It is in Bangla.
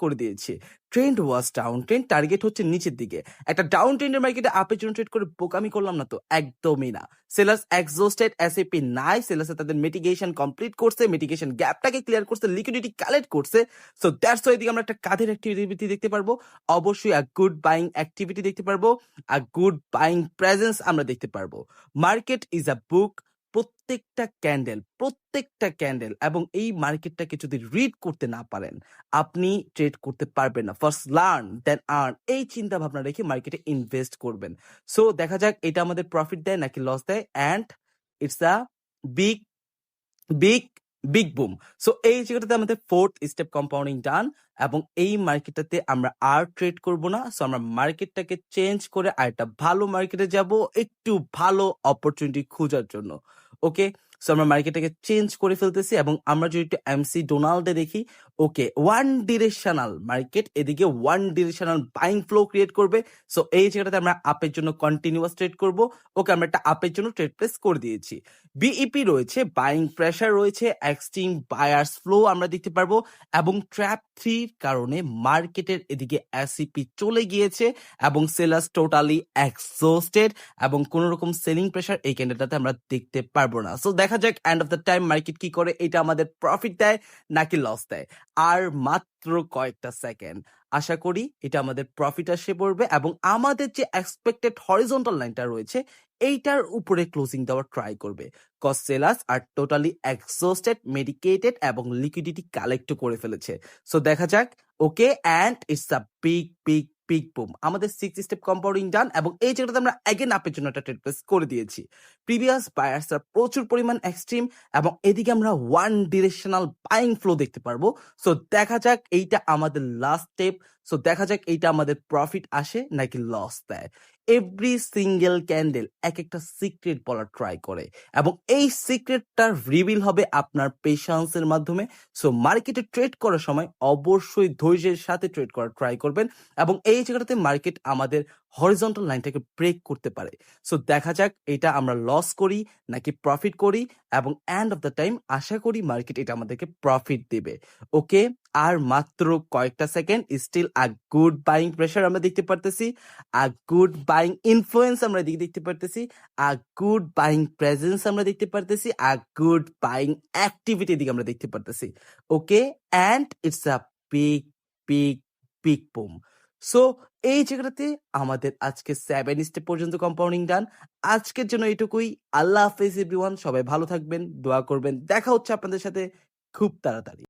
করে দিয়েছি। Trend was down trend, target হচ্ছে নিচের দিকে। একটা ডাউন ট্রেন্ডের মার্কেটে আপের জন্য ট্রেড করে বোকামি করলাম না তো? একদমই না। সেলার্স এক্সহস্টেড, এসএপি নাই, সেলার্স তাদের মিটিগেশন কমপ্লিট করছে, মিটিগেশন গ্যাপটাকে ক্লিয়ার করছে, লিকুইডিটি কালেক্ট করছে। সো দ্যাটস ওয়াই এদিকে আমরা একটা কাঁধের অ্যাক্টিভিটি দেখতে পারবো, অবশ্যই আ গুড বাইং অ্যাক্টিভিটি দেখতে পারবো, আ গুড বাইং প্রেজেন্স আমরা দেখতে পারবো। মার্কেট ইজ আ বুক, প্রত্যেকটা ক্যান্ডেল এবং এই মার্কেটটাকে যদি রিড করতে না পারেন আপনি ট্রেড করতে পারবেন না। ফার্স্ট লার্ন দেন আর্ন, এই চিন্তা ভাবনা রেখে মার্কেটে ইনভেস্ট করবেন। সো দেখা যাক এটা আমাদের প্রফিট দেয় নাকি লস দেয়, and it's a big big big boom. So এই জায়গাটাতে আমাদের ফোর্থ স্টেপ কম্পাউন্ডিং ডান, এবং এই মার্কেটটাতে আমরা আর ট্রেড করব না। সো আমরা মার্কেটটাকে চেঞ্জ করে আরেকটা ভালো মার্কেটে যাব, একটু ভালো অপরচুনিটি খোঁজার জন্য। ওকে, সো আমরা মার্কেটটাকে চেঞ্জ করে ফেলতেছি, এবং আমরা যদি একটু এমসি ডোনাল্ডে দেখি, ওকে ওয়ান ডিরেকশনাল মার্কেট, এদিকে one directional buying flow create করবে। সো এই জায়গাটাতে আমরা আপের জন্য কন্টিনিউয়াস ট্রেড করব। ওকে, আমরা একটা আপের জন্য ট্রেড প্লেস করে দিয়েছি। বিইপি রয়েছে, বাইং প্রেসার রয়েছে, এক্সট্রিম বায়ার্স ফ্লো আমরা দেখতে পারবো, এবং ট্র্যাপ 3 কারণে মার্কেটের এদিকে এসিপি চলে গিয়েছে এবং সেলার্স টোটালি এক্সহস্টেড, এবং কোন রকম সেলিং প্রেসার এই ক্যান্ডেলটাতে আমরা দেখতে পারবো না। সো দেখা যাক end of the time market কি করে, এটা আমাদের প্রফিট দেয় নাকি লস দেয়। আর মাত্র কয়েকটা সেকেন্ড, আশা করি এটা আমাদের প্রফিট আসে পড়বে, এবং আমাদের যে এক্সপেক্টেড হরিজন্টাল লাইনটা রয়েছে এইটার উপরে ক্লোজিং দেওয়ার ট্রাই করবে। Cause sellers are totally exhausted, medicated এবং লিকুইডিটি কালেক্ট করে ফেলেছে। সো দেখা যাক। Okay, and it's a big big big boom. আমাদের 6 স্টেপ কম্পাউন্ডিং ডান, এবং এই জায়গাটাতে আমরা এগেন আপের জন্য একটা ট্রেড প্লেস করে দিয়েছি। প্রিভিয়াস বায়ার্সরা প্রচুর পরিমাণ এক্সট্রিম, এবং এদিকে আমরা ওয়ান ডিরেকশনাল বাইং ফ্লো দেখতে পারবো। সো দেখা যাক এইটা আমাদের লাস্ট স্টেপ। সো দেখা যাক এইটা আমাদের প্রফিট আসে নাকি লস দেয়। এভরি সিঙ্গেল ক্যান্ডেল এক একটা সিক্রেট বলার ট্রাই করে, এবং এই সিক্রেটটা রিভিল হবে আপনার পেশেন্সের মাধ্যমে। সো মার্কেটে ট্রেড করার সময় অবশ্যই ধৈর্যের সাথে ট্রেড করার ট্রাই করবেন, এবং এই জায়গাটাতে মার্কেট আমাদের হরিজন্টাল লাইনটাকে ব্রেক করতে পারে। সো দেখা যাক এটা আমরা লস করি নাকি প্রফিট করি, এবং এন্ড অফ দ্য টাইম আশা করি মার্কেট এটা আমাদেরকে প্রফিট দেবে। ওকে, আর মাত্র কয়েকটা second, still a good buying pressure আমরা দেখতে পারতেছি, আ গুড বাইং ইনফ্লুয়েন্স আমরা দেখতে পারতেছি, আ গুড বাইং প্রেজেন্স আমরা দেখতে পারতেছি, আ গুড বাইং অ্যাক্টিভিটি দিকে আমরা দেখতে পারতেছি। Okay, and it's a big big big boom. So এই জায়গাটাতে আমাদের আজকে 7 স্টেপ পর্যন্ত কম্পাউন্ডিং ডান। আজকের জন্য এটুকুই। আল্লাহ হাফেজ এভরিওয়ান, সবাই ভালো থাকবেন, দোয়া করবেন, দেখা হচ্ছে আপনাদের সাথে খুব তাড়াতাড়ি।